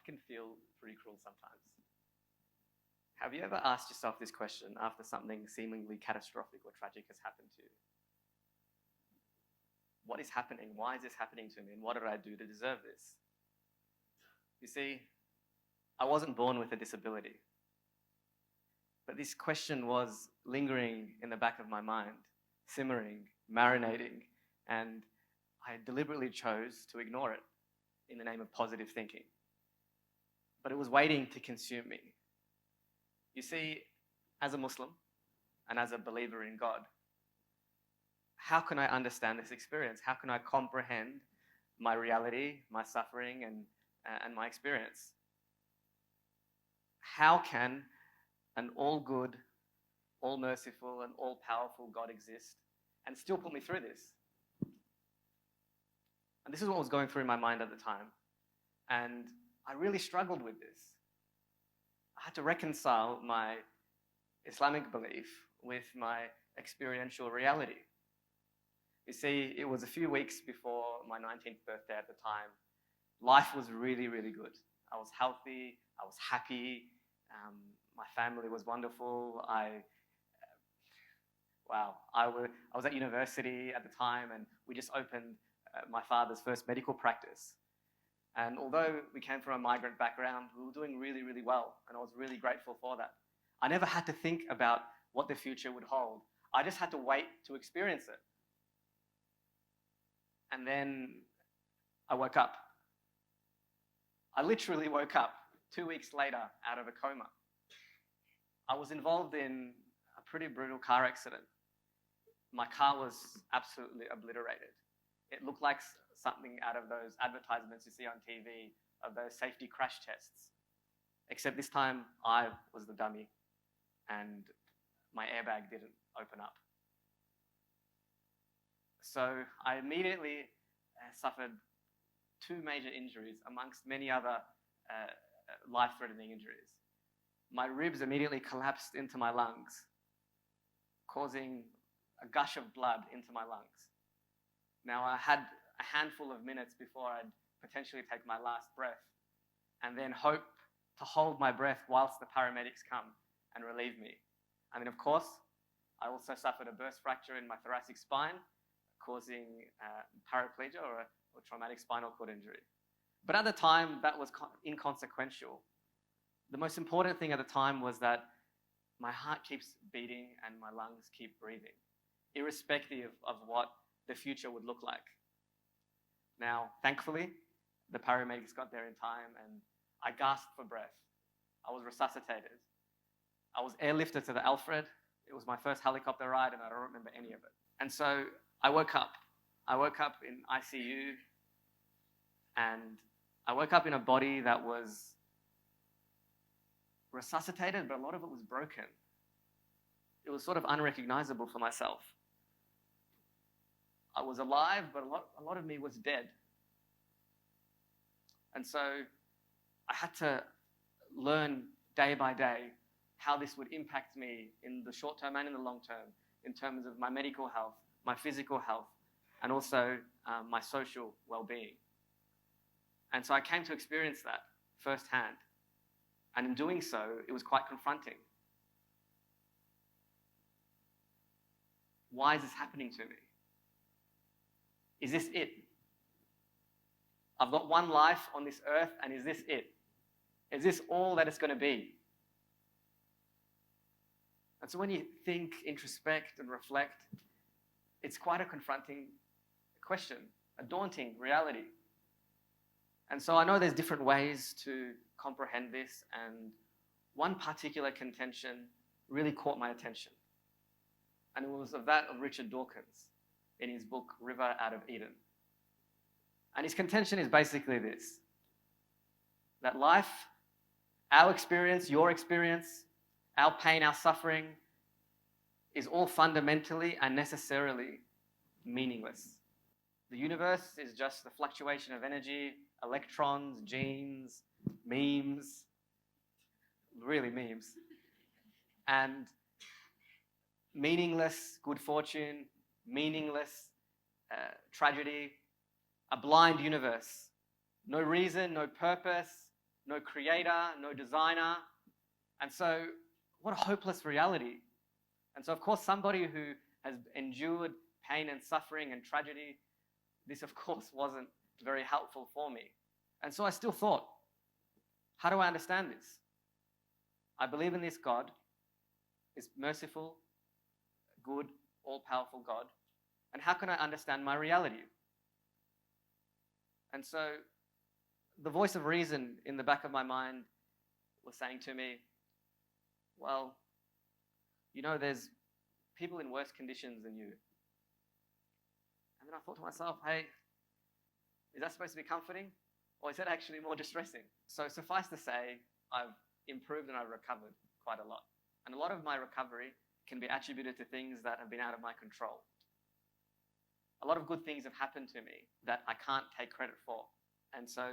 can feel pretty cruel sometimes. Have you ever asked yourself this question after something seemingly catastrophic or tragic has happened to you? What is happening? Why is this happening to me? And what did I do to deserve this? You see, I wasn't born with a disability. But this question was lingering in the back of my mind, simmering, marinating, and I deliberately chose to ignore it in the name of positive thinking. But it was waiting to consume me. You see, as a Muslim and as a believer in God, how can I understand this experience? How can I comprehend my reality, my suffering, and my experience? How can an all-good, all-merciful, and all-powerful God exist and still put me through this? And this is what was going through my mind at the time. And I really struggled with this. I had to reconcile my Islamic belief with my experiential reality. You see, it was a few weeks before my 19th birthday at the time. Life was really, really good. I was healthy, I was happy, my family was wonderful. I was at university at the time, and we just opened my father's first medical practice. And although we came from a migrant background, we were doing really, really well, and I was really grateful for that. I never had to think about what the future would hold. I just had to wait to experience it. And then I woke up. I literally woke up 2 weeks later out of a coma. I was involved in a pretty brutal car accident. My car was absolutely obliterated. It looked like something out of those advertisements you see on TV of those safety crash tests. Except this time, I was the dummy and my airbag didn't open up. So I immediately suffered 2 major injuries amongst many other life-threatening injuries. My ribs immediately collapsed into my lungs, causing a gush of blood into my lungs. Now, I had a handful of minutes before I'd potentially take my last breath and then hope to hold my breath whilst the paramedics come and relieve me. And then, of course, I also suffered a burst fracture in my thoracic spine, causing paraplegia or traumatic spinal cord injury. But at the time, that was inconsequential. The most important thing at the time was that my heart keeps beating and my lungs keep breathing, irrespective of what the future would look like. Now, thankfully, the paramedics got there in time and I gasped for breath. I was resuscitated. I was airlifted to the Alfred. It was my first helicopter ride and I don't remember any of it. And so I woke up. I woke up in ICU and I woke up in a body that was resuscitated, but a lot of it was broken. It was sort of unrecognizable for myself. I was alive, but a lot of me was dead. And so I had to learn day by day how this would impact me in the short term and in the long term, in terms of my medical health, my physical health, and also my social well-being. And so I came to experience that firsthand. And in doing so, it was quite confronting. Why is this happening to me? Is this it? I've got one life on this earth, and is this it? Is this all that it's going to be? And so when you think, introspect, and reflect, it's quite a confronting question, a daunting reality. And so I know there's different ways to comprehend this, and one particular contention really caught my attention. And it was of that of Richard Dawkins in his book, River Out of Eden. And his contention is basically this, that life, our experience, your experience, our pain, our suffering, is all fundamentally and necessarily meaningless. The universe is just the fluctuation of energy, electrons, genes, memes, really memes, and meaningless good fortune, meaningless tragedy, a blind universe, no reason, no purpose, no creator, no designer. And so, what a hopeless reality. And so, of course, somebody who has endured pain and suffering and tragedy, this, of course, wasn't very helpful for me. And so I still thought, how do I understand this? I believe in this God, this merciful, good, all-powerful God. And how can I understand my reality? And so the voice of reason in the back of my mind was saying to me, well, you know, there's people in worse conditions than you. And then I thought to myself, hey, is that supposed to be comforting? Or is that actually more distressing? So suffice to say, I've improved and I've recovered quite a lot. And a lot of my recovery can be attributed to things that have been out of my control. A lot of good things have happened to me that I can't take credit for. And so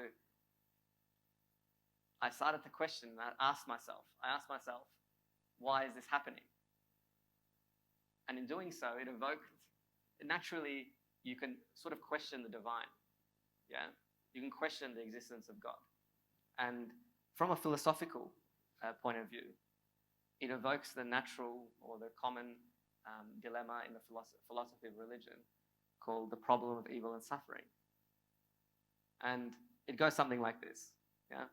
I started to question, and I asked myself, why is this happening? And in doing so, naturally, you can sort of question the divine. Yeah? You can question the existence of God. And from a philosophical point of view, it evokes the natural or the common dilemma in the philosophy of religion called the problem of evil and suffering. And it goes something like this. Yeah?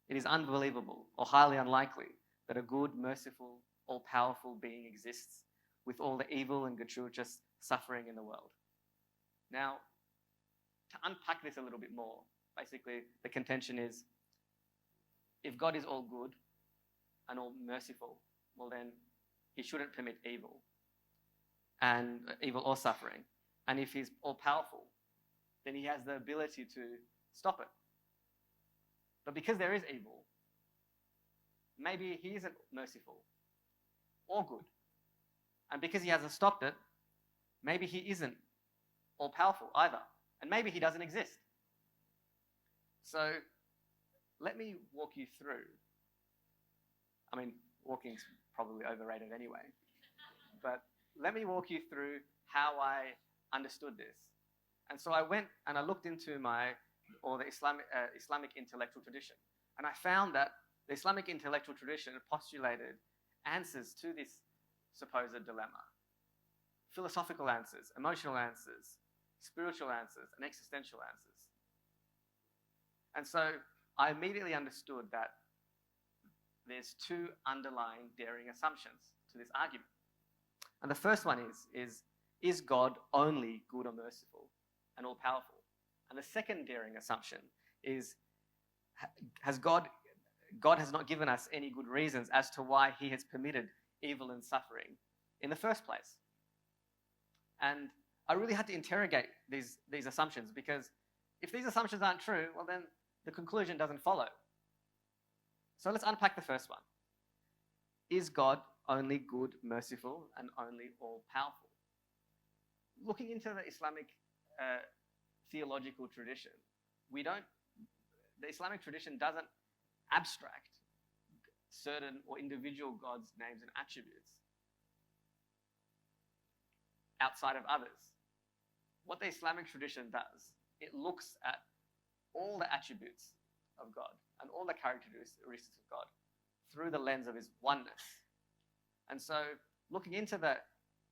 It is unbelievable or highly unlikely that a good, merciful, all-powerful being exists with all the evil and gratuitous suffering in the world. Now, to unpack this a little bit more, basically the contention is, if God is all good and all merciful, well then he shouldn't permit evil or suffering. And if he's all powerful, then he has the ability to stop it. But because there is evil, maybe he isn't merciful or good. And because he hasn't stopped it, maybe he isn't all powerful either. And maybe he doesn't exist. So let me walk you through. I mean, walking's probably overrated anyway. But let me walk you through how I understood this. And so I went and I looked into the Islamic intellectual tradition. And I found that the Islamic intellectual tradition postulated answers to this supposed dilemma. Philosophical answers, emotional answers, spiritual answers, and existential answers. And so I immediately understood that there's two underlying daring assumptions to this argument. And the first one is God only good or merciful and all-powerful? And the second daring assumption is, God has not given us any good reasons as to why he has permitted evil and suffering in the first place. And I really had to interrogate these assumptions, because if these assumptions aren't true, well then the conclusion doesn't follow. So let's unpack the first one. Is God only good, merciful, and only all-powerful? Looking into the Islamic theological tradition, the Islamic tradition doesn't abstract certain or individual gods' names and attributes outside of others. What the Islamic tradition does, it looks at all the attributes of God and all the characteristics of God through the lens of his oneness. And so, looking into the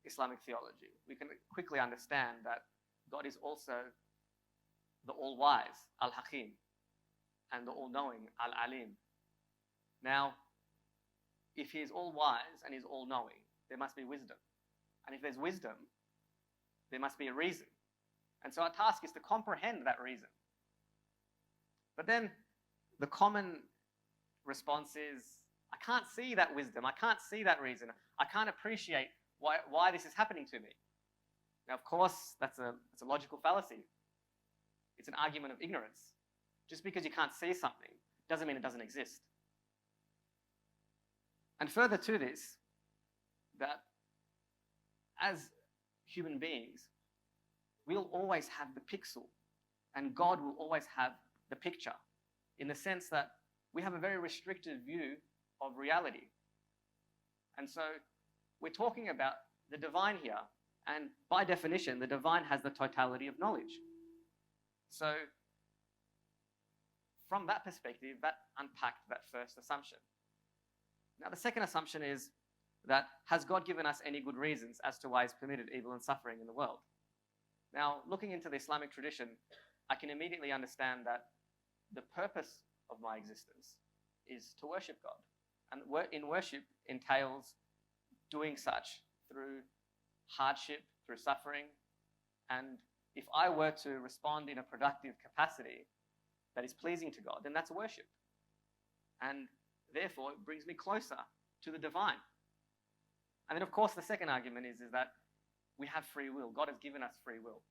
Islamic theology, we can quickly understand that God is also the all-wise, al-Hakim, and the all-knowing, al-Alim. Now, if he is all-wise and he's all-knowing, there must be wisdom. And if there's wisdom, there must be a reason. And so our task is to comprehend that reason. But then the common response is, I can't see that wisdom. I can't see that reason. I can't appreciate why this is happening to me. Now, of course, that's a logical fallacy. It's an argument of ignorance. Just because you can't see something doesn't mean it doesn't exist. And further to this, that as human beings, we'll always have the pixel, and God will always have the picture, in the sense that we have a very restricted view of reality. And so we're talking about the divine here, and by definition, the divine has the totality of knowledge. So from that perspective, that unpacked that first assumption. Now, the second assumption is that has God given us any good reasons as to why he's permitted evil and suffering in the world? Now, looking into the Islamic tradition, I can immediately understand that the purpose of my existence is to worship God. And in worship entails doing such through hardship, through suffering. And if I were to respond in a productive capacity that is pleasing to God, then that's worship. And therefore, it brings me closer to the divine. And then, of course, the second argument is that we have free will. God has given us free will.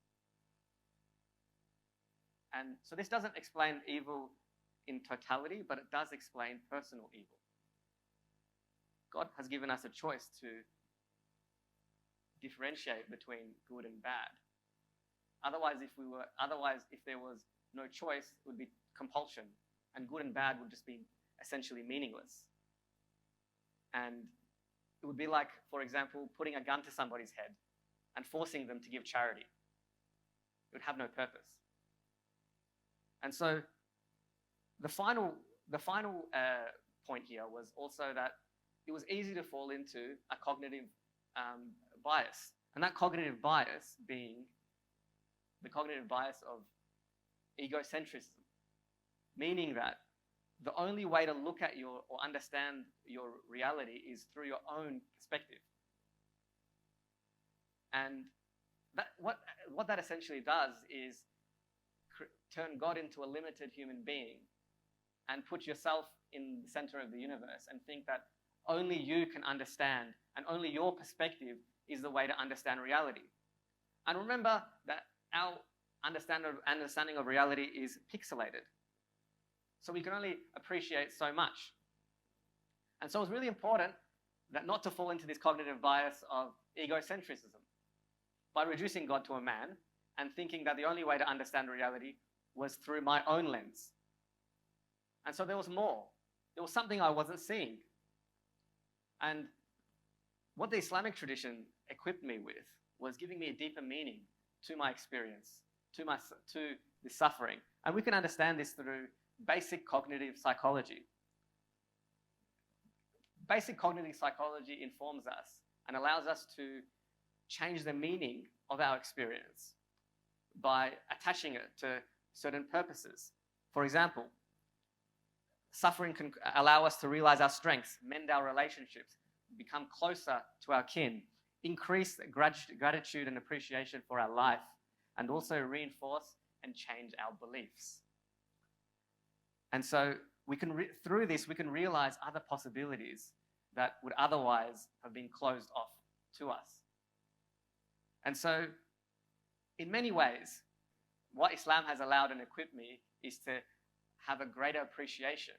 And so this doesn't explain evil in totality, but it does explain personal evil. God has given us a choice to differentiate between good and bad. Otherwise, if there was no choice, it would be compulsion, and good and bad would just be essentially meaningless. And it would be like, for example, putting a gun to somebody's head and forcing them to give charity. It would have no purpose. And so the final point here was also that it was easy to fall into a cognitive bias. And that cognitive bias being the cognitive bias of egocentrism, meaning that the only way to look at or understand your reality is through your own perspective. And what that essentially does is turn God into a limited human being and put yourself in the center of the universe and think that only you can understand and only your perspective is the way to understand reality. And remember that our understanding of reality is pixelated. So we can only appreciate so much. And so it's really important that not to fall into this cognitive bias of egocentrism by reducing God to a man and thinking that the only way to understand reality was through my own lens. And so there was more. There was something I wasn't seeing. And what the Islamic tradition equipped me with was giving me a deeper meaning to my experience, to the suffering. And we can understand this through basic cognitive psychology. Basic cognitive psychology informs us and allows us to change the meaning of our experience by attaching it to certain purposes. For example, suffering can allow us to realize our strengths, mend our relationships, become closer to our kin, increase gratitude and appreciation for our life, and also reinforce and change our beliefs. And so through this, we can realize other possibilities that would otherwise have been closed off to us. And so, in many ways, what Islam has allowed and equipped me is to have a greater appreciation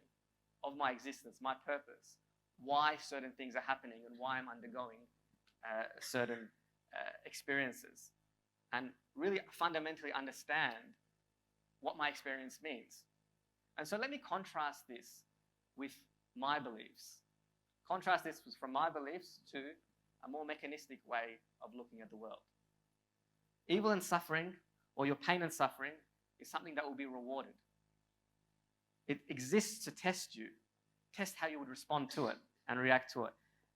of my existence, my purpose, why certain things are happening and why I'm undergoing certain experiences, and really fundamentally understand what my experience means. And so let me contrast this with my beliefs. Contrast this from my beliefs to a more mechanistic way of looking at the world. Evil and suffering, or your pain and suffering, is something that will be rewarded. It exists to test you, test how you would respond to it and react to it,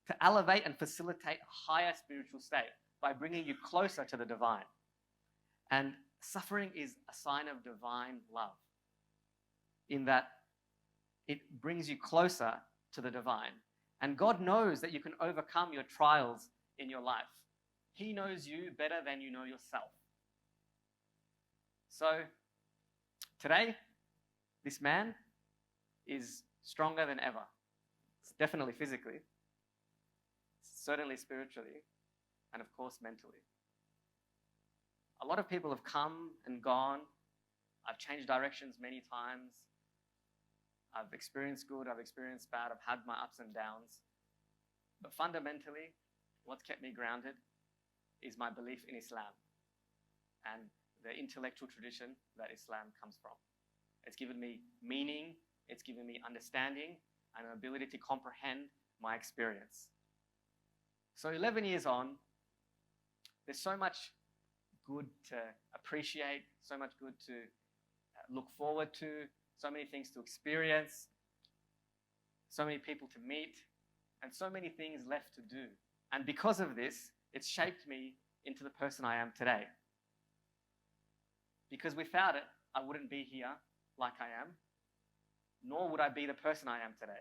to elevate and facilitate a higher spiritual state by bringing you closer to the divine. And suffering is a sign of divine love, in that it brings you closer to the divine. And God knows that you can overcome your trials in your life. He knows you better than you know yourself. So today, this man is stronger than ever. It's definitely physically, certainly spiritually, and of course mentally. A lot of people have come and gone. I've changed directions many times. I've experienced good, I've experienced bad, I've had my ups and downs. But fundamentally, what's kept me grounded is my belief in Islam and the intellectual tradition that Islam comes from. It's given me meaning, it's given me understanding, and an ability to comprehend my experience. So 11 years on, there's so much good to appreciate, so much good to look forward to, so many things to experience, so many people to meet, and so many things left to do. And because of this, it's shaped me into the person I am today. Because without it, I wouldn't be here like I am, nor would I be the person I am today.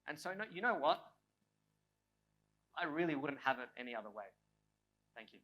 And so, you know what? I really wouldn't have it any other way. Thank you.